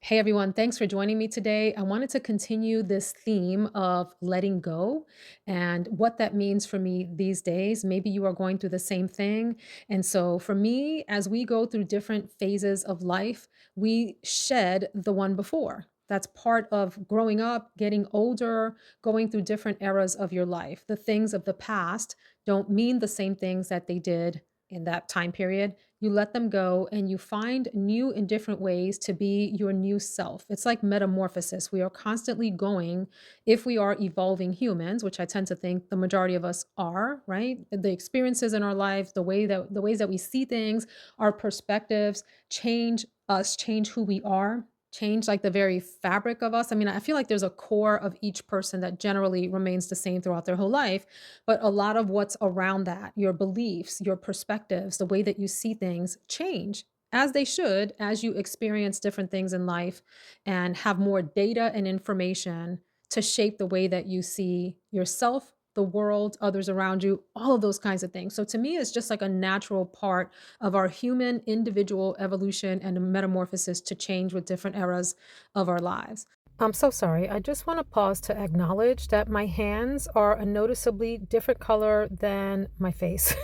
Hey everyone, thanks for joining me today. I wanted to continue this theme of letting go and what that means for me these days. Maybe you are going through the same thing. And so, for me, as we go through different phases of life, we shed the one before. That's part of growing up, getting older, going through different eras of your life. The things of the past don't mean the same things that they did in that time period. You let them go and you find new and different ways to be your new self. It's like metamorphosis. We are constantly going, if we are evolving humans, which I tend to think the majority of us are, right? The experiences in our lives, the ways that we see things, our perspectives change us, change who we are, change like the very fabric of us. I mean, I feel like there's a core of each person that generally remains the same throughout their whole life, but a lot of what's around that, your beliefs, your perspectives, the way that you see things change as they should as you experience different things in life and have more data and information to shape the way that you see yourself, the world, others around you, all of those kinds of things. So to me, it's just like a natural part of our human individual evolution and metamorphosis to change with different eras of our lives. I'm so sorry. I just want to pause to acknowledge that my hands are a noticeably different color than my face.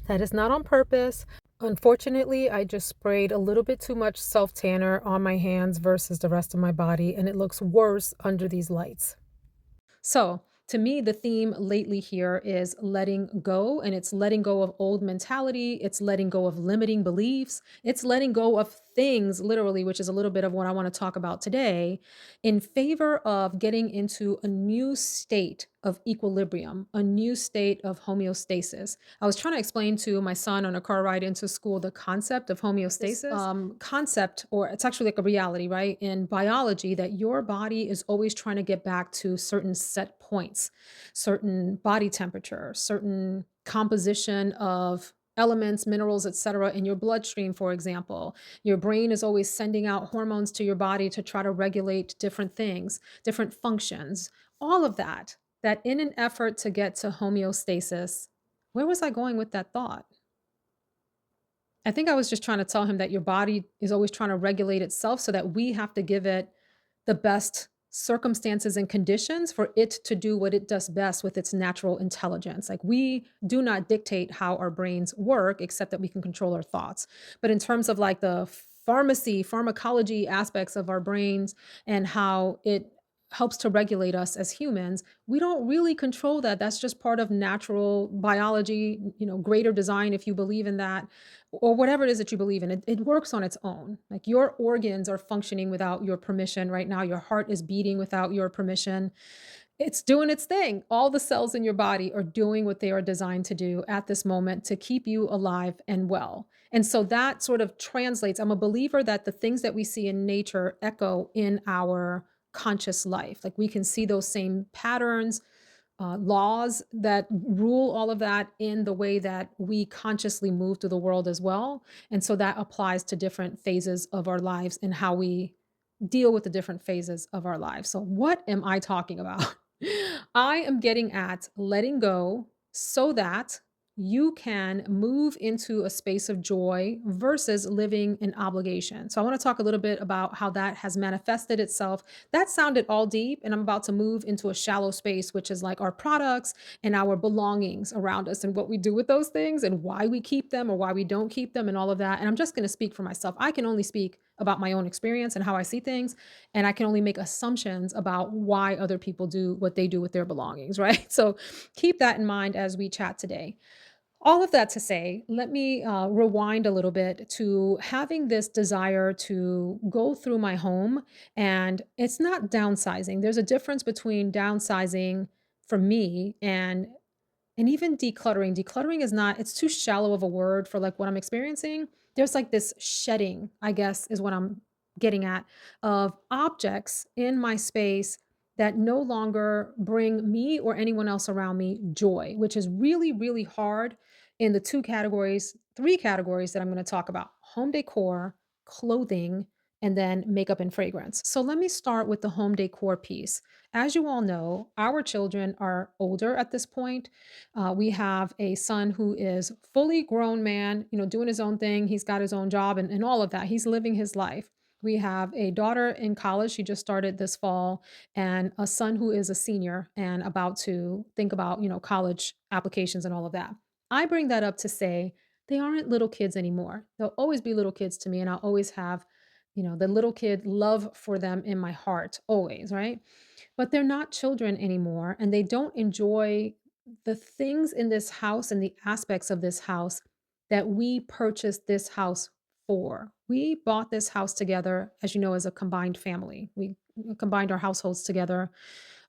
That is not on purpose. Unfortunately, I just sprayed a little bit too much self tanner on my hands versus the rest of my body, and it looks worse under these lights. So, to me, the theme lately here is letting go, and it's letting go of old mentality. It's letting go of limiting beliefs. It's letting go of things, literally, which is a little bit of what I want to talk about today, in favor of getting into a new state of equilibrium, a new state of homeostasis. I was trying to explain to my son on a car ride into school the concept of homeostasis. Concept, or it's actually like a reality, right? In biology, that your body is always trying to get back to certain set points, certain body temperature, certain composition of elements, minerals, etc. in your bloodstream, for example. Your brain is always sending out hormones to your body to try to regulate different things, different functions, all of that, that in an effort to get to homeostasis. Where was I going with that thought? I think I was just trying to tell him that your body is always trying to regulate itself so that we have to give it the best circumstances and conditions for it to do what it does best with its natural intelligence. Like, we do not dictate how our brains work, except that we can control our thoughts. But in terms of like the pharmacology aspects of our brains and how it helps to regulate us as humans, we don't really control that. That's just part of natural biology, greater design, if you believe in that, or whatever it is that you believe in. It works on its own. Like, your organs are functioning without your permission right now. Your heart is beating without your permission. It's doing its thing. All the cells in your body are doing what they are designed to do at this moment to keep you alive and well. And so that sort of translates. I'm a believer that the things that we see in nature echo in our conscious life. Like, we can see those same patterns, laws that rule all of that in the way that we consciously move through the world as well. And so that applies to different phases of our lives and how we deal with the different phases of our lives. So, what am I talking about? I am getting at letting go so that you can move into a space of joy versus living in obligation. So, I want to talk a little bit about how that has manifested itself. That sounded all deep, and I'm about to move into a shallow space, which is like our products and our belongings around us and what we do with those things and why we keep them or why we don't keep them and all of that. And I'm just going to speak for myself. I can only speak about my own experience and how I see things, and I can only make assumptions about why other people do what they do with their belongings, right? So keep that in mind as we chat today. All of that to say, let me rewind a little bit to having this desire to go through my home. And it's not downsizing. There's a difference between downsizing for me and even decluttering. Decluttering is not, it's too shallow of a word for like what I'm experiencing. There's like this shedding, I guess, is what I'm getting at, of objects in my space that no longer bring me or anyone else around me joy, which is really, really hard in the three categories that I'm going to talk about: home decor, clothing, and then makeup and fragrance. So let me start with the home decor piece. As you all know, our children are older at this point. We have a son who is fully grown man, doing his own thing. He's got his own job and all of that. He's living his life. We have a daughter in college, she just started this fall, and a son who is a senior and about to think about, college applications and all of that. I bring that up to say they aren't little kids anymore. They'll always be little kids to me, and I'll always have, the little kid love for them in my heart, always, right? But they're not children anymore, and they don't enjoy the things in this house and the aspects of this house that we purchased this house for. We bought this house together, as you know, as a combined family. We combined our households together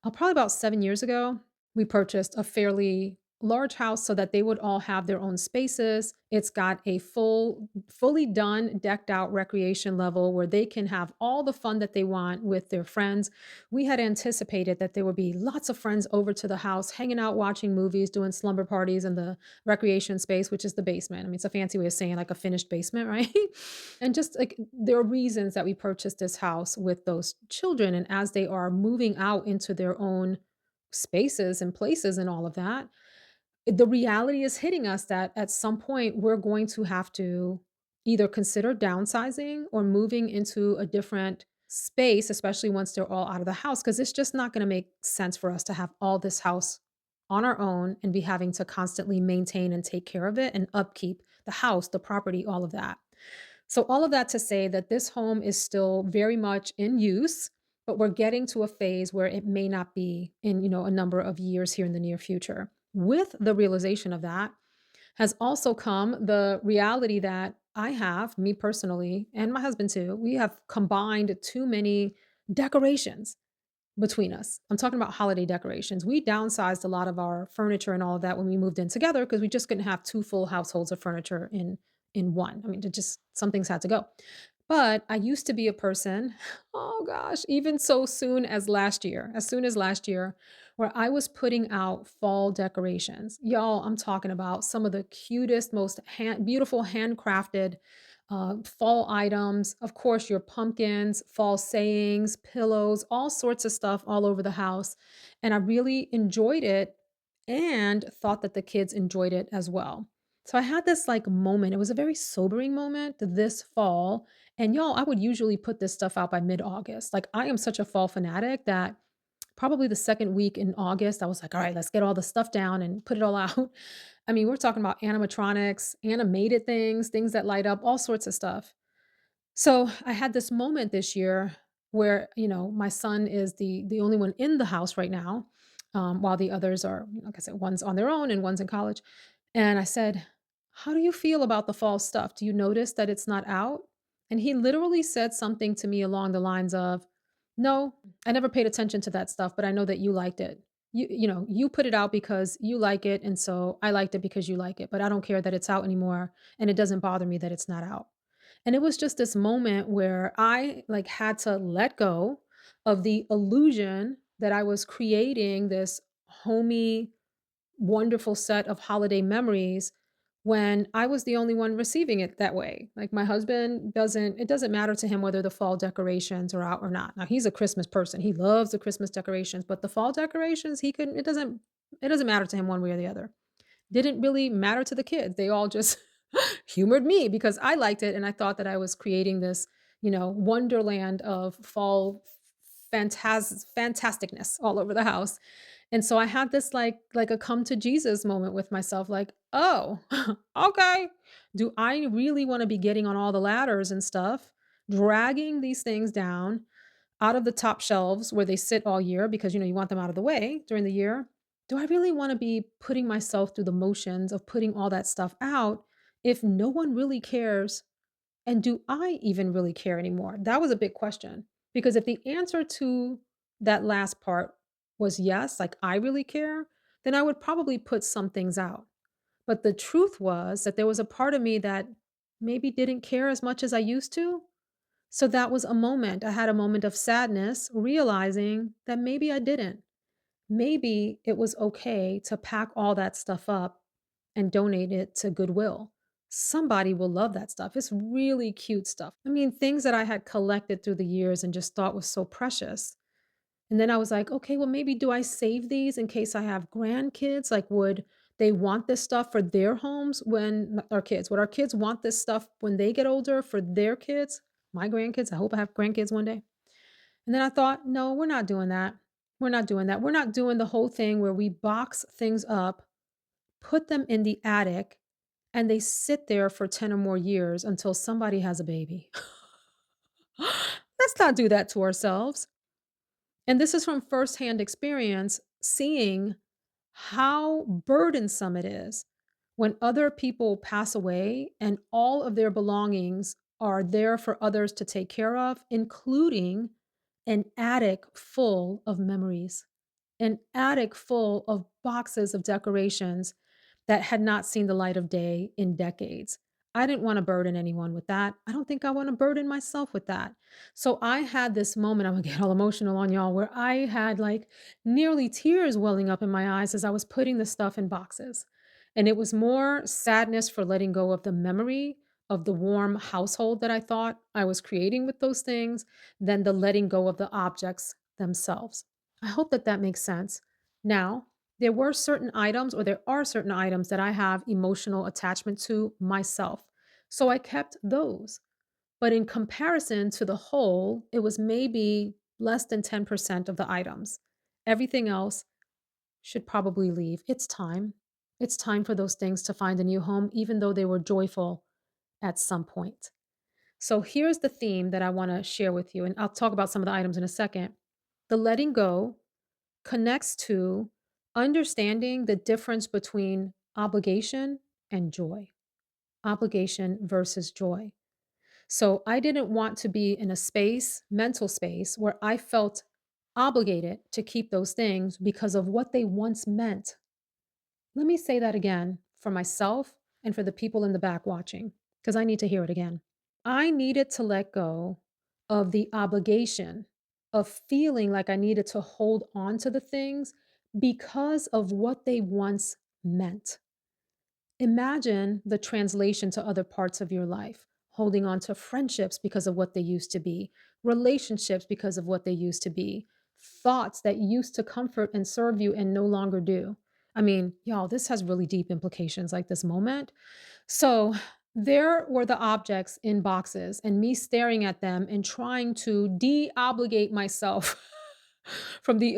probably about 7 years ago. We purchased a fairly large house so that they would all have their own spaces. It's got a fully done, decked out recreation level where they can have all the fun that they want with their friends. We had anticipated that there would be lots of friends over to the house, hanging out, watching movies, doing slumber parties in the recreation space, which is the basement. I mean, it's a fancy way of saying like a finished basement, right? And just like there are reasons that we purchased this house with those children. And as they are moving out into their own spaces and places and all of that, the reality is hitting us that at some point we're going to have to either consider downsizing or moving into a different space, especially once they're all out of the house, because it's just not going to make sense for us to have all this house on our own and be having to constantly maintain and take care of it and upkeep the house, the property, all of that. So all of that to say that this home is still very much in use, but we're getting to a phase where it may not be in, a number of years here in the near future. With the realization of that has also come the reality that I have, me personally, and my husband too, we have combined too many decorations between us. I'm talking about holiday decorations. We downsized a lot of our furniture and all of that when we moved in together because we just couldn't have two full households of furniture in one. I mean, it just some things had to go. But I used to be a person, oh gosh, even so soon as last year, as soon as last year, where I was putting out fall decorations. Y'all, I'm talking about some of the cutest, most beautiful handcrafted fall items. Of course, your pumpkins, fall sayings, pillows, all sorts of stuff all over the house. And I really enjoyed it and thought that the kids enjoyed it as well. So I had this like moment. It was a very sobering moment this fall. And y'all, I would usually put this stuff out by mid August. Like, I am such a fall fanatic that probably the second week in August, I was like, all right, let's get all the stuff down and put it all out. I mean, we're talking about animatronics, animated things, things that light up, all sorts of stuff. So I had this moment this year where, my son is the only one in the house right now, while the others are, like I said, one's on their own and one's in college. And I said, "How do you feel about the fall stuff? Do you notice that it's not out?" And he literally said something to me along the lines of, "No, I never paid attention to that stuff, but I know that you liked it. You put it out because you like it, and so I liked it because you like it, but I don't care that it's out anymore, and it doesn't bother me that it's not out." And it was just this moment where I like had to let go of the illusion that I was creating this homey, wonderful set of holiday memories when I was the only one receiving it that way. Like my husband doesn't it doesn't matter to him whether the fall decorations are out or not. Now he's a Christmas person. He loves the Christmas decorations, but the fall decorations, he couldn't it doesn't matter to him one way or the other. Didn't really matter to the kids. They all just humored me because I liked it and I thought that I was creating this, wonderland of fall fantasticness all over the house. And so I had this like a come to Jesus moment with myself like, "Oh, okay. Do I really want to be getting on all the ladders and stuff, dragging these things down out of the top shelves where they sit all year because, you want them out of the way during the year. Do I really wanna be putting myself through the motions of putting all that stuff out if no one really cares? And do I even really care anymore?" That was a big question, because if the answer to that last part was yes, like, I really care, then I would probably put some things out. But the truth was that there was a part of me that maybe didn't care as much as I used to, so that was a moment. I had a moment of sadness, realizing that maybe I didn't. Maybe it was okay to pack all that stuff up and donate it to Goodwill. Somebody will love that stuff. It's really cute stuff. I mean, things that I had collected through the years and just thought was so precious. And then I was like, okay, well, maybe do I save these in case I have grandkids? Like, would they want this stuff for their homes when our kids? Would our kids want this stuff when they get older for their kids? my grandkids. I hope I have grandkids one day. And then I thought, no, we're not doing that. We're not doing that. We're not doing the whole thing where we box things up, put them in the attic, and they sit there for 10 or more years until somebody has a baby. Let's not do that to ourselves. And this is from firsthand experience, seeing how burdensome it is when other people pass away and all of their belongings are there for others to take care of, including an attic full of memories, an attic full of boxes of decorations that had not seen the light of day in decades. I didn't want to burden anyone with that. I don't think I want to burden myself with that. So I had this moment, I'm gonna get all emotional on y'all, where I had like nearly tears welling up in my eyes as I was putting the stuff in boxes. And it was more sadness for letting go of the memory of the warm household that I thought I was creating with those things than the letting go of the objects themselves. I hope that that makes sense. Now, there were certain items, or there are certain items that I have emotional attachment to myself. So I kept those. But in comparison to the whole, it was maybe less than 10% of the items. Everything else should probably leave. It's time. It's time for those things to find a new home, even though they were joyful at some point. So here's the theme that I want to share with you, and I'll talk about some of the items in a second. The letting go connects to understanding the difference between obligation and joy. Obligation versus joy. So I didn't want to be in a space, mental space, where I felt obligated to keep those things because of what they once meant. Let me say that again for myself and for the people in the back watching, because I need to hear it again. I needed to let go of the obligation of feeling like I needed to hold on to the things because of what they once meant. Imagine the translation to other parts of your life, holding on to friendships because of what they used to be, relationships because of what they used to be, thoughts that used to comfort and serve you and no longer do. I mean, y'all, this has really deep implications, like this moment. So there were the objects in boxes and me staring at them and trying to de-obligate myself from the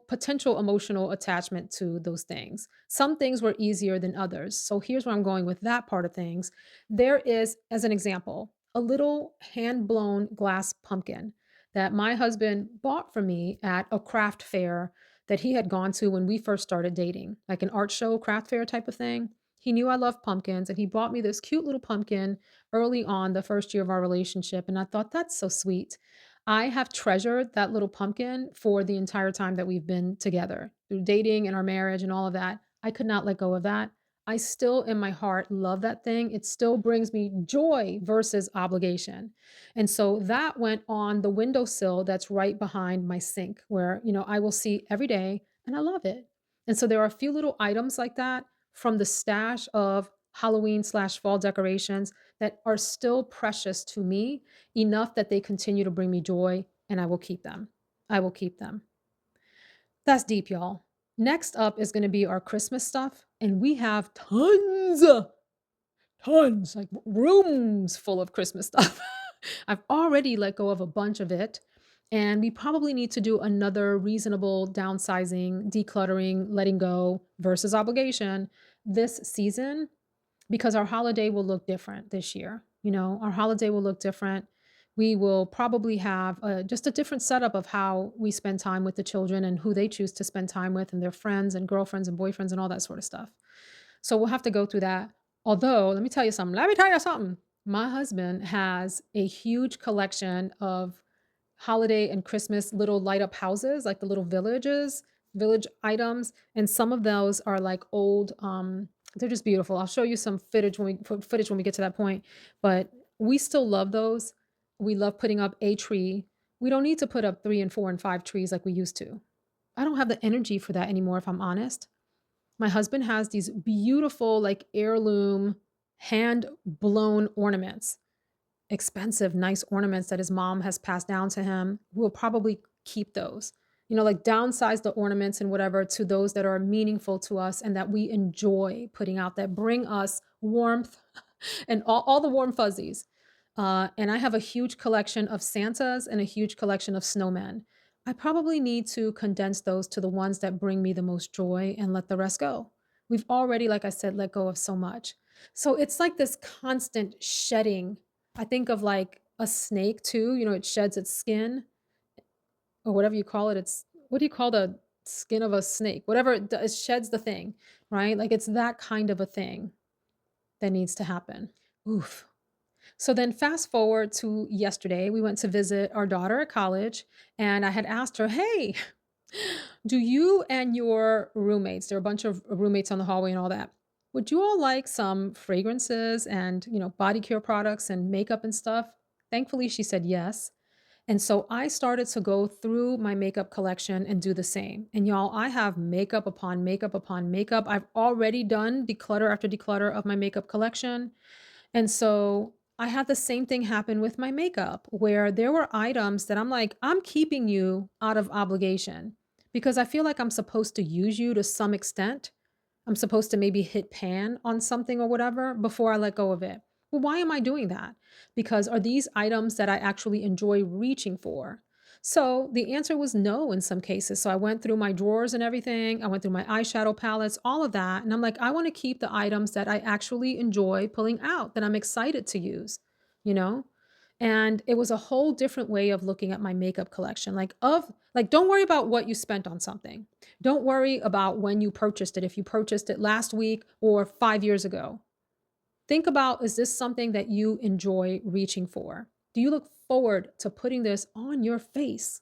potential emotional attachment to those things. Some things were easier than others. So here's where I'm going with that part of things. There is, as an example, a little hand blown glass pumpkin that my husband bought for me at a craft fair that he had gone to when we first started dating, like an art show, craft fair type of thing. He knew I loved pumpkins and he bought me this cute little pumpkin early on the first year of our relationship. And I thought, that's so sweet. I have treasured that little pumpkin for the entire time that we've been together through dating and our marriage and all of that. I could not let go of that. I still, in my heart, love that thing. It still brings me joy versus obligation. And so that went on the windowsill that's right behind my sink, where, I will see every day and I love it. And so there are a few little items like that from the stash of Halloween/fall decorations that are still precious to me enough that they continue to bring me joy, and I will keep them. I will keep them. That's deep, y'all. Next up is going to be our Christmas stuff, and we have tons, like rooms full of Christmas stuff. I've already let go of a bunch of it, and we probably need to do another reasonable downsizing, decluttering, letting go versus obligation this season because our holiday will look different this year. Our holiday will look different. We will probably have just a different setup of how we spend time with the children and who they choose to spend time with and their friends and girlfriends and boyfriends and all that sort of stuff. So we'll have to go through that. Although, let me tell you something. Let me tell you something. My husband has a huge collection of holiday and Christmas little light up houses, like the little village items, and some of those are like old. They're just beautiful. I'll show you some footage when we get to that point. But we still love those. We love putting up a tree. We don't need to put up 3 and 4 and 5 trees like we used to. I don't have the energy for that anymore, if I'm honest. My husband has these beautiful, like heirloom, hand blown ornaments, expensive, nice ornaments that his mom has passed down to him. We'll probably keep those. Like downsize the ornaments and whatever to those that are meaningful to us and that we enjoy putting out, that bring us warmth and all the warm fuzzies. And I have a huge collection of Santas and a huge collection of snowmen. I probably need to condense those to the ones that bring me the most joy and let the rest go. We've already, like I said, let go of so much. So it's like this constant shedding. I think of like a snake too, it sheds its skin or whatever you call it. It's what do you call the skin of a snake? Whatever it sheds the thing, right? Like it's that kind of a thing that needs to happen. Oof. So then fast forward to yesterday, we went to visit our daughter at college, and I had asked her, "Hey, do you and your roommates, there are a bunch of roommates on the hallway and all that, would you all like some fragrances and, body care products and makeup and stuff?" Thankfully, she said yes. And so I started to go through my makeup collection and do the same. And y'all, I have makeup upon makeup upon makeup. I've already done declutter after declutter of my makeup collection. And so I had the same thing happen with my makeup, where there were items that I'm like, I'm keeping you out of obligation because I feel like I'm supposed to use you to some extent. I'm supposed to maybe hit pan on something or whatever before I let go of it. Well, why am I doing that? Because are these items that I actually enjoy reaching for? So the answer was no in some cases. So I went through my drawers and everything. I went through my eyeshadow palettes, all of that. And I'm like, I want to keep the items that I actually enjoy pulling out, that I'm excited to use, you know? And it was a whole different way of looking at my makeup collection. Like, don't worry about what you spent on something. Don't worry about when you purchased it, if you purchased it last week or 5 years ago. Think about, is this something that you enjoy reaching for? Do you look forward to putting this on your face?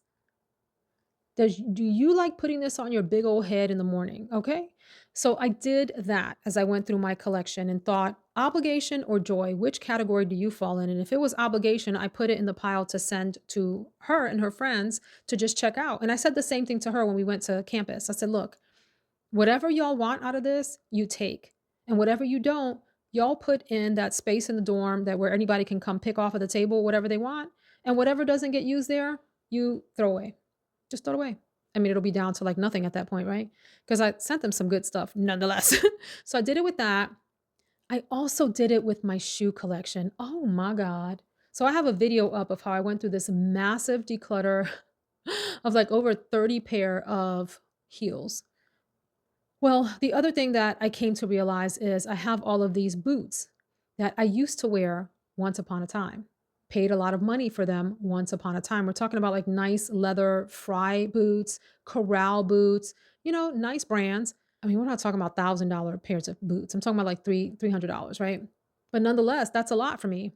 Do you like putting this on your big old head in the morning? Okay. So I did that as I went through my collection and thought, obligation or joy, which category do you fall in? And if it was obligation, I put it in the pile to send to her and her friends to just check out. And I said the same thing to her when we went to campus. I said, look, whatever y'all want out of this, you take. And whatever you don't, y'all put in that space in the dorm that where anybody can come pick off of the table whatever they want. And whatever doesn't get used there, you throw away. Just throw it away. I mean, it'll be down to like nothing at that point, right? Because I sent them some good stuff nonetheless. So I did it with that. I also did it with my shoe collection. Oh my God. So I have a video up of how I went through this massive declutter of like over 30 pair of heels. Well, the other thing that I came to realize is I have all of these boots that I used to wear once upon a time. Paid a lot of money for them once upon a time. We're talking about like nice leather fry boots, corral boots, nice brands. I mean, we're not talking about $1,000 pairs of boots. I'm talking about like $300, right? But nonetheless, that's a lot for me.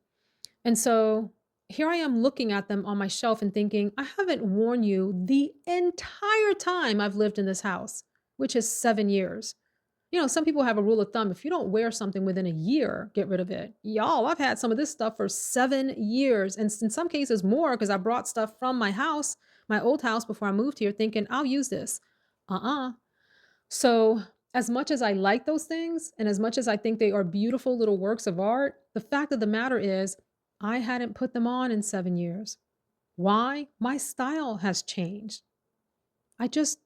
And so here I am looking at them on my shelf and thinking, I haven't worn you the entire time I've lived in this house, which is 7 years. Some people have a rule of thumb. If you don't wear something within a year, get rid of it. Y'all, I've had some of this stuff for 7 years. And in some cases more, because I brought stuff from my house, my old house before I moved here, thinking I'll use this. Uh-uh. So, as much as I like those things and as much as I think they are beautiful little works of art, the fact of the matter is I hadn't put them on in 7 years. Why? My style has changed. I just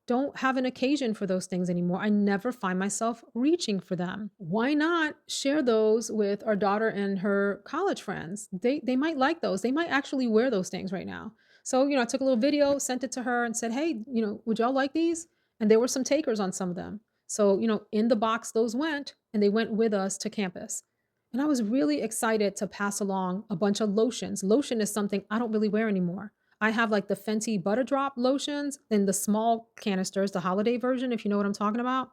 don't have an occasion for those things anymore. I never find myself reaching for them. Why not share those with our daughter and her college friends? They might like those. They might actually wear those things right now. So, I took a little video, sent it to her and said, "Hey, would y'all like these?" And there were some takers on some of them. So, in the box those went and they went with us to campus. And I was really excited to pass along a bunch of lotions. Lotion is something I don't really wear anymore. I have like the Fenty Butter Drop lotions in the small canisters, the holiday version, if you know what I'm talking about.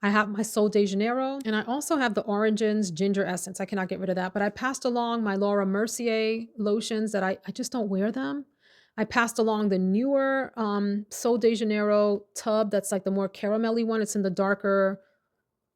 I have my Sol de Janeiro, and I also have the Origins Ginger Essence. I cannot get rid of that. But I passed along my Laura Mercier lotions that I just don't wear them. I passed along the newer Sol de Janeiro tub that's like the more caramelly one. It's in the darker,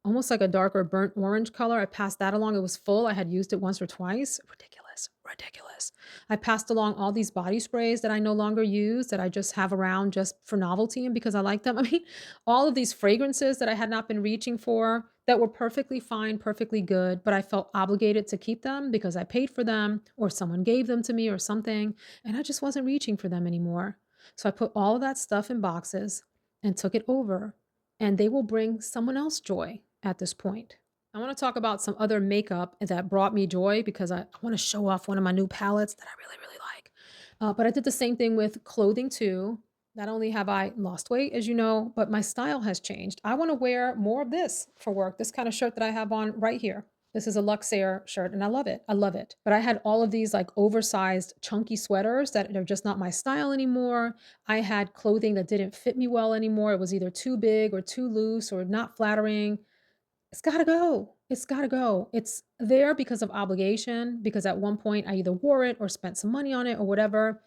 almost like a darker burnt orange color. I passed that along. It was full. I had used it once or twice. Ridiculous, ridiculous. I passed along all these body sprays that I no longer use, that I just have around just for novelty and because I like them. I mean, all of these fragrances that I had not been reaching for that were perfectly fine, perfectly good, but I felt obligated to keep them because I paid for them or someone gave them to me or something, and I just wasn't reaching for them anymore. So I put all of that stuff in boxes and took it over, and they will bring someone else joy at this point. I want to talk about some other makeup that brought me joy because I want to show off one of my new palettes that I really, really like. But I did the same thing with clothing too. Not only have I lost weight, as you know, but my style has changed. I want to wear more of this for work. This kind of shirt that I have on right here. This is a Luxair shirt and I love it. I love it. But I had all of these like oversized, chunky sweaters that are just not my style anymore. I had clothing that didn't fit me well anymore. It was either too big or too loose or not flattering. It's gotta go. It's gotta go. It's there because of obligation, because at one point I either wore it or spent some money on it or whatever.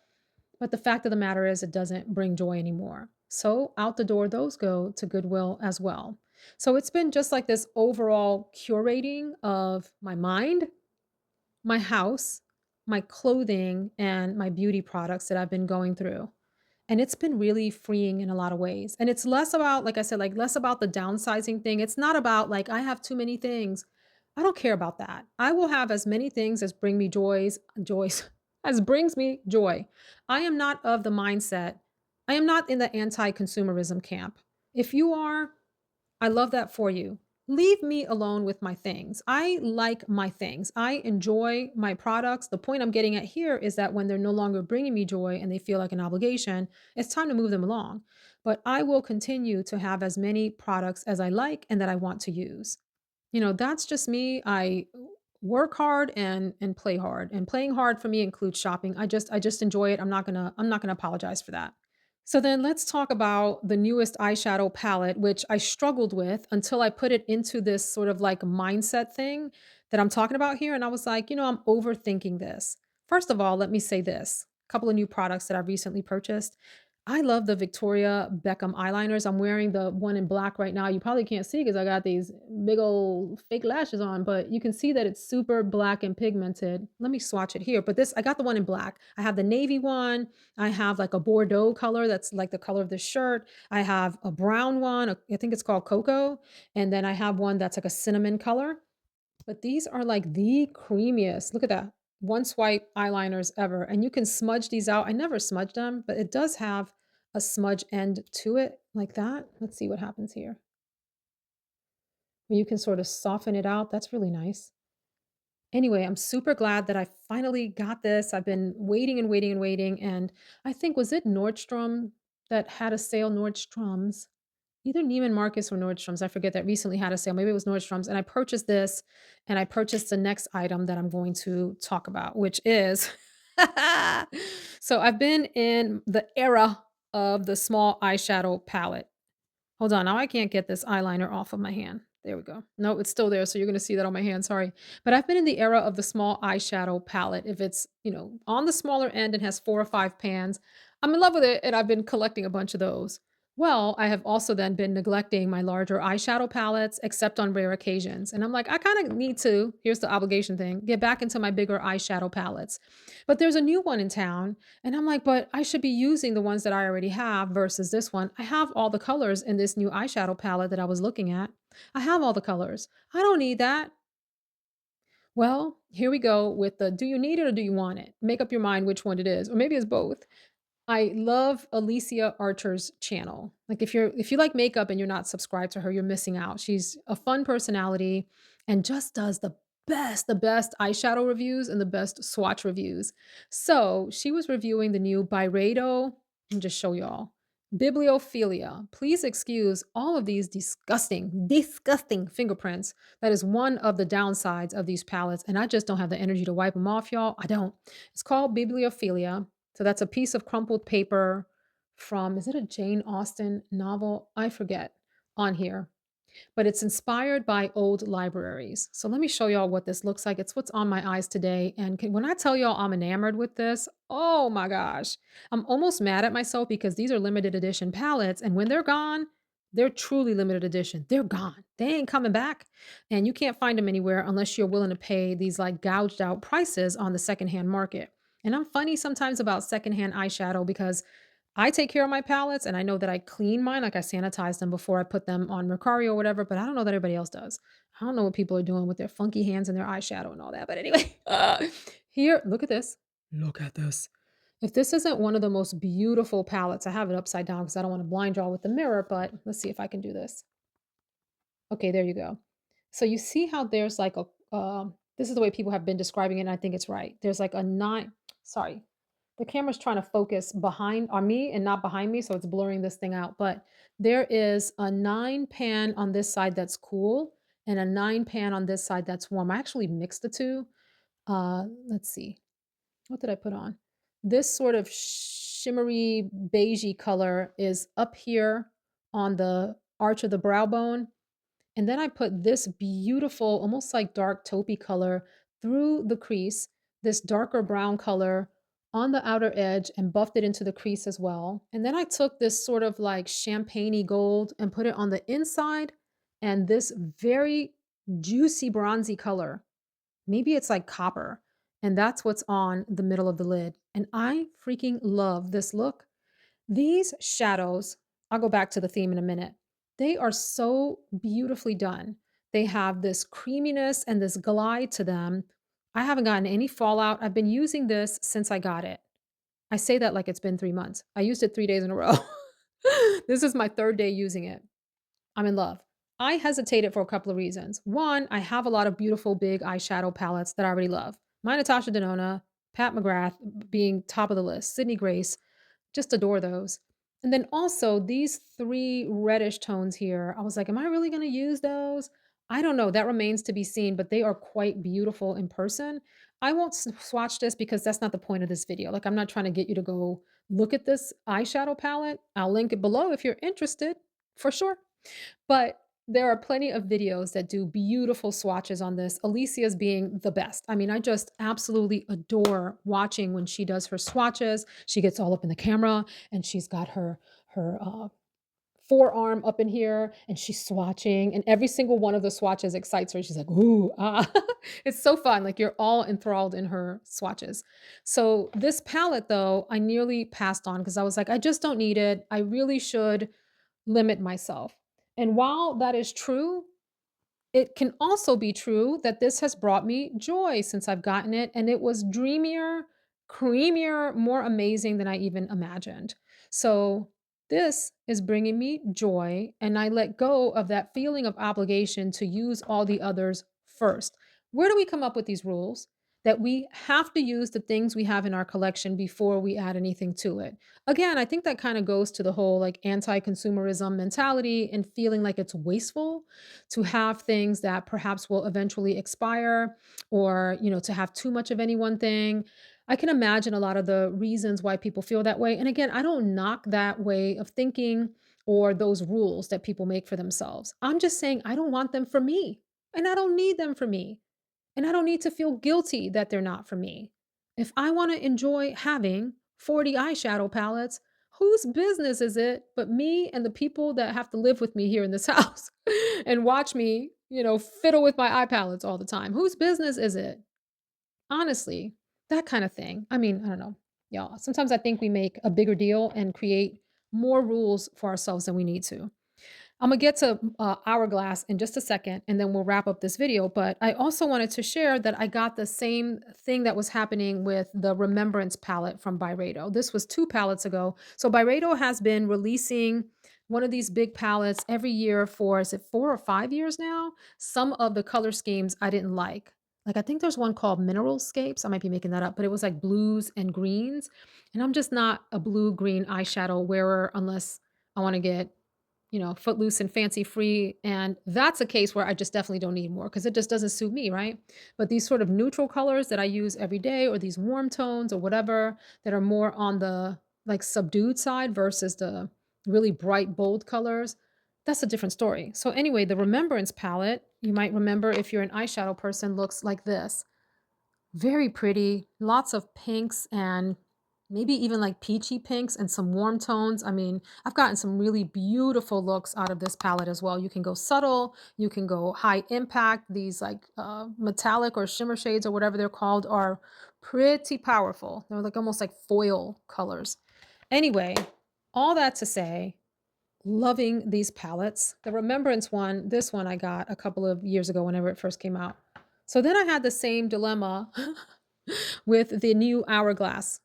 But the fact of the matter is, it doesn't bring joy anymore. So out the door, those go to Goodwill as well. So it's been just like this overall curating of my mind, my house, my clothing, and my beauty products that I've been going through. And it's been really freeing in a lot of ways. And it's less about, like I said, like less about the downsizing thing. It's not about like I have too many things. I don't care about that. I will have as many things as bring me joys as brings me joy. I am not of the mindset. I am not in the anti-consumerism camp. If you are, I love that for you. Leave me alone with my things. I like my things. I enjoy my products. The point I'm getting at here is that when they're no longer bringing me joy and they feel like an obligation, it's time to move them along. But I will continue to have as many products as I like and that I want to use. That's just me. I work hard and play hard. And playing hard for me includes shopping. I just enjoy it. I'm not going to apologize for that. So then let's talk about the newest eyeshadow palette, which I struggled with until I put it into this sort of like mindset thing that I'm talking about here. And I was like, I'm overthinking this. First of all, let me say this a couple of new products that I've recently purchased. I love the Victoria Beckham eyeliners. I'm wearing the one in black right now. You probably can't see because I got these big old fake lashes on, but you can see that it's super black and pigmented. Let me swatch it here. But I got the one in black. I have the navy one. I have like a Bordeaux color that's like the color of the shirt. I have a brown one. I think it's called Cocoa. And then I have one that's like a cinnamon color. But these are like the creamiest. Look at that. One swipe eyeliners ever. And you can smudge these out. I never smudged them, but it does have a smudge end to it like that. Let's see what happens here. You can sort of soften it out. That's really nice. Anyway, I'm super glad that I finally got this. I've been waiting and waiting and waiting. And I think, was it Nordstrom that had a sale? Nordstrom's, either Neiman Marcus or Nordstrom's. I forget that recently had a sale. Maybe it was Nordstrom's. And I purchased this and I purchased the next item that I'm going to talk about, which is so I've been in the era of the small eyeshadow palette. Hold on, now I can't get this eyeliner off of my hand. There we go. No, it's still there, so you're gonna see that on my hand, sorry. But I've been in the era of the small eyeshadow palette. If it's, on the smaller end and has 4 or 5 pans, I'm in love with it, and I've been collecting a bunch of those. Well, I have also then been neglecting my larger eyeshadow palettes, except on rare occasions, and I'm like, "I kinda need to," here's the obligation thing, "get back into my bigger eyeshadow palettes." But there's a new one in town, and I'm like, but I should be using the ones that I already have versus this one. I have all the colors in this new eyeshadow palette that I was looking at. I have all the colors. I don't need that. Well, here we go with the do you need it or do you want it? Make up your mind which one it is, or maybe it's both. I love Alicia Archer's channel. Like if you like makeup and you're not subscribed to her, you're missing out. She's a fun personality and just does the best eyeshadow reviews and the best swatch reviews. So she was reviewing the new Byredo. Let me just show y'all. Bibliophilia. Please excuse all of these disgusting, disgusting fingerprints. That is one of the downsides of these palettes. And I just don't have the energy to wipe them off, y'all. I don't. It's called Bibliophilia. So that's a piece of crumpled paper from, is it a Jane Austen novel? I forget on here, but it's inspired by old libraries. So let me show y'all what this looks like. It's what's on my eyes today. And when I tell y'all I'm enamored with this, oh my gosh, I'm almost mad at myself because these are limited edition palettes. And when they're gone, they're truly limited edition. They're gone. They ain't coming back. And you can't find them anywhere unless you're willing to pay these like gouged out prices on the secondhand market. And I'm funny sometimes about secondhand eyeshadow because I take care of my palettes and I know that I clean mine, like I sanitize them before I put them on Mercari or whatever, but I don't know that everybody else does. I don't know what people are doing with their funky hands and their eyeshadow and all that. But anyway, here, look at this. Look at this. If this isn't one of the most beautiful palettes, I have it upside down because I don't want to blind y'all with the mirror, but let's see if I can do this. Okay, there you go. So you see how there's like a this is the way people have been describing it, and I think it's right. There's like a 9 sorry. The camera's trying to focus behind on me and not behind me, so it's blurring this thing out, but there is a 9 pan on this side that's cool and a 9 pan on this side that's warm. I actually mixed the 2. Let's see. What did I put on? This sort of shimmery beigey color is up here on the arch of the brow bone, and then I put this beautiful, almost like dark taupey color through the crease, this darker brown color on the outer edge and buffed it into the crease as well. And then I took this sort of like champagne gold and put it on the inside and this very juicy bronzy color. Maybe it's like copper. And that's what's on the middle of the lid. And I freaking love this look. These shadows, I'll go back to the theme in a minute. They are so beautifully done. They have this creaminess and this glide to them. I haven't gotten any fallout. I've been using this since I got it. I say that like it's been 3 months. I used it 3 days in a row. This is my 3rd day using it. I'm in love. I hesitated for a couple of reasons. One, I have a lot of beautiful big eyeshadow palettes that I already love. My Natasha Denona, Pat McGrath being top of the list, Sydney Grace, just adore those. And then also these 3 reddish tones here, I was like, "Am I really gonna use those?" I don't know, that remains to be seen, but they are quite beautiful in person. I won't swatch this because that's not the point of this video. Like, I'm not trying to get you to go look at this eyeshadow palette. I'll link it below if you're interested, for sure. But there are plenty of videos that do beautiful swatches on this, Alicia's being the best. I mean, I just absolutely adore watching when she does her swatches. She gets all up in the camera and she's got her forearm up in here and she's swatching, and every single one of the swatches excites her. She's like, "Ooh, ah." It's so fun, like, you're all enthralled in her swatches. So, this palette, though, I nearly passed on because I was like, "I just don't need it. I really should limit myself." And while that is true, it can also be true that this has brought me joy since I've gotten it, and it was dreamier, creamier, more amazing than I even imagined. So, this is bringing me joy, and I let go of that feeling of obligation to use all the others first. Where do we come up with these rules? That we have to use the things we have in our collection before we add anything to it. Again, I think that kind of goes to the whole like anti consumerism mentality and feeling like it's wasteful to have things that perhaps will eventually expire, or to have too much of any one thing. I can imagine a lot of the reasons why people feel that way, and again, I don't knock that way of thinking or those rules that people make for themselves. I'm just saying I don't want them for me, and I don't need them for me, and I don't need to feel guilty that they're not for me. If I want to enjoy having 40 eyeshadow palettes, whose business is it but me and the people that have to live with me here in this house and watch me, fiddle with my eye palettes all the time? Whose business is it? Honestly, that kind of thing. I mean, I don't know. Y'all, sometimes I think we make a bigger deal and create more rules for ourselves than we need to. I'm gonna get to Hourglass in just a second, and then we'll wrap up this video. But I also wanted to share that I got the same thing that was happening with the Remembrance palette from Byredo. This was 2 palettes ago. So Byredo has been releasing one of these big palettes every year for, is it 4 or 5 years now? Some of the color schemes I didn't like. Like, I think there's one called Mineral Scapes. I might be making that up, but it was like blues and greens. And I'm just not a blue green eyeshadow wearer unless I want to get footloose and fancy free. And that's a case where I just definitely don't need more because it just doesn't suit me, right? But these sort of neutral colors that I use every day, or these warm tones or whatever that are more on the like subdued side versus the really bright, bold colors, that's a different story. So, anyway, the Remembrance palette, you might remember if you're an eyeshadow person, looks like this. Very pretty, lots of pinks and maybe even like peachy pinks and some warm tones. I mean, I've gotten some really beautiful looks out of this palette as well. You can go subtle, you can go high impact. These like metallic or shimmer shades or whatever they're called are pretty powerful. They're like almost like foil colors. Anyway, all that to say, loving these palettes. The Remembrance one, this one I got a couple of years ago whenever it first came out. So then I had the same dilemma with the new Hourglass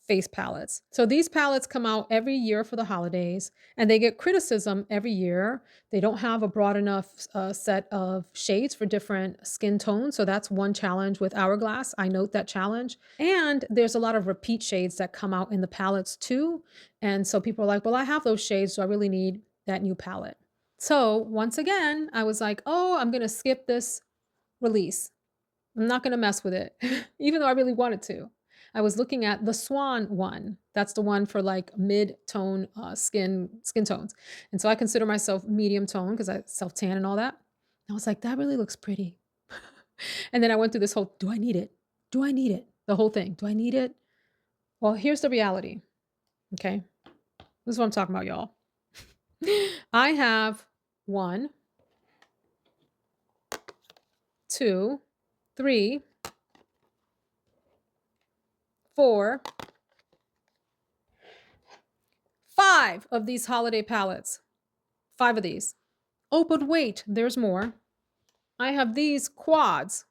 face palettes. So these palettes come out every year for the holidays and they get criticism every year. They don't have a broad enough set of shades for different skin tones. So that's one challenge with Hourglass. I note that challenge. And there's a lot of repeat shades that come out in the palettes too. And so people are like, well, I have those shades, so I really need that new palette. So once again, I was like, oh, I'm going to skip this release. I'm not gonna mess with it, even though I really wanted to. I was looking at the Swan one. That's the one for like mid-tone skin tones. And so I consider myself medium tone because I self-tan and all that. I was like, that really looks pretty. And then I went through this whole, do I need it? Do I need it? The whole thing. Do I need it? Well, here's the reality. Okay. This is what I'm talking about, y'all. I have 1, 2, 3, 4, 5 of these holiday palettes. 5 of these. Oh, but wait, there's more. I have these quads,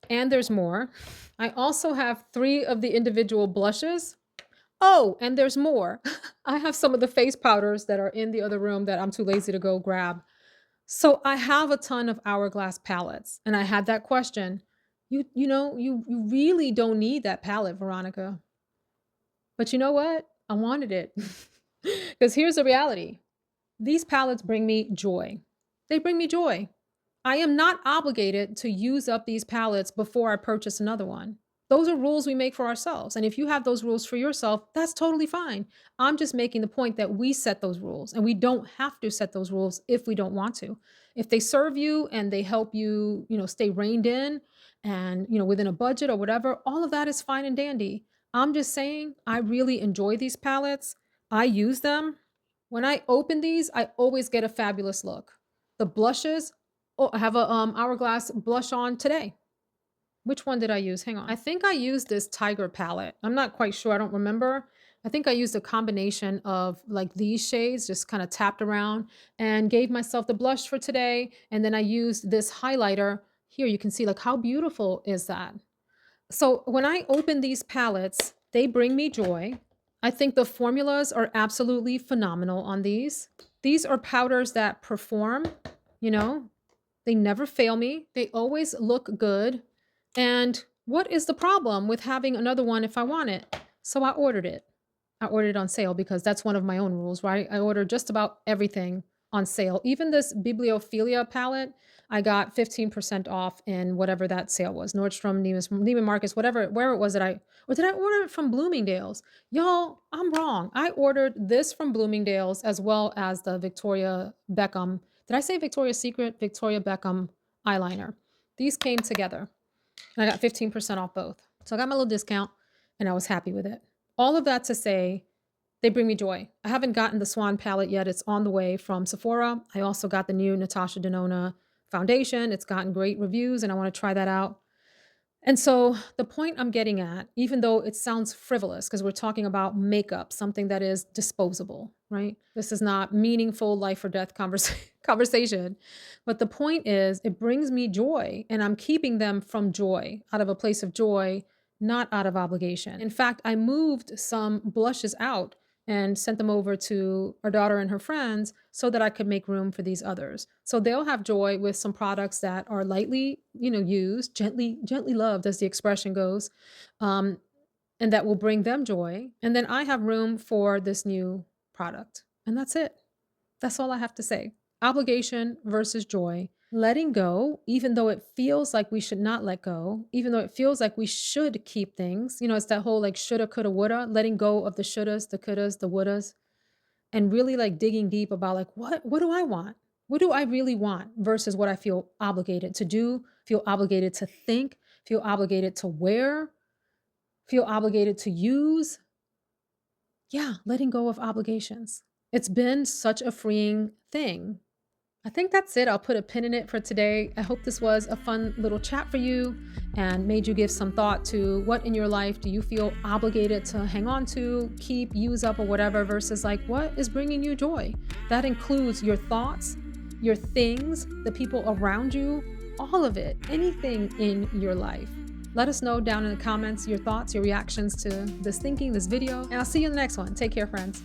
and there's more. I also have 3 of the individual blushes. Oh, and there's more. I have some of the face powders that are in the other room that I'm too lazy to go grab. So I have a ton of Hourglass palettes, and I had that question. You really don't need that palette, Veronica. But you know what? I wanted it. Because here's the reality. These palettes bring me joy. They bring me joy. I am not obligated to use up these palettes before I purchase another one. Those are rules we make for ourselves. And if you have those rules for yourself, that's totally fine. I'm just making the point that we set those rules and we don't have to set those rules if we don't want to. If they serve you and they help you, stay reined in and, within a budget or whatever, all of that is fine and dandy. I'm just saying I really enjoy these palettes. I use them. When I open these, I always get a fabulous look. The blushes, oh, I have a Hourglass blush on today. Which one did I use? Hang on. I think I used this Tiger palette. I'm not quite sure. I don't remember. I think I used a combination of like these shades, just kind of tapped around and gave myself the blush for today. And then I used this highlighter. Here you can see like how beautiful is that? So when I open these palettes, they bring me joy. I think the formulas are absolutely phenomenal on these. These are powders that perform, they never fail me. They always look good. And what is the problem with having another one if I want it? So I ordered it. I ordered it on sale because that's one of my own rules, right? I order just about everything on sale. Even this Bibliophilia palette, I got 15% off in whatever that sale was. Nordstrom, Neiman Marcus, where it was that or did I order it from Bloomingdale's? Y'all, I'm wrong. I ordered this from Bloomingdale's as well as the Victoria Beckham. Did I say Victoria's Secret? Victoria Beckham eyeliner. These came together. And I got 15% off both. So I got my little discount and I was happy with it. All of that to say, they bring me joy. I haven't gotten the Swan palette yet. It's on the way from Sephora. I also got the new Natasha Denona foundation. It's gotten great reviews and I want to try that out. And so the point I'm getting at, even though it sounds frivolous because we're talking about makeup, something that is disposable, right? This is not meaningful life or death conversation. But the point is it brings me joy and I'm keeping them from joy, out of a place of joy, not out of obligation. In fact, I moved some blushes out and sent them over to our daughter and her friends so that I could make room for these others. So they'll have joy with some products that are lightly, used, gently loved, as the expression goes, and that will bring them joy. And then I have room for this new product. And that's it. That's all I have to say. Obligation versus joy. Letting go, even though it feels like we should not let go, even though it feels like we should keep things. It's that whole like shoulda, coulda, woulda, letting go of the shouldas, the couldas, the wouldas, and really like digging deep about like, what do I want? What do I really want versus what I feel obligated to do, feel obligated to think, feel obligated to wear, feel obligated to use. Yeah, letting go of obligations. It's been such a freeing thing. I think that's it. I'll put a pin in it for today. I hope this was a fun little chat for you and made you give some thought to what in your life do you feel obligated to hang on to, keep, use up, or whatever, versus like what is bringing you joy. That includes your thoughts, your things, the people around you, all of it, anything in your life. Let us know down in the comments your thoughts, your reactions to this thinking, this video, and I'll see you in the next one. Take care, friends.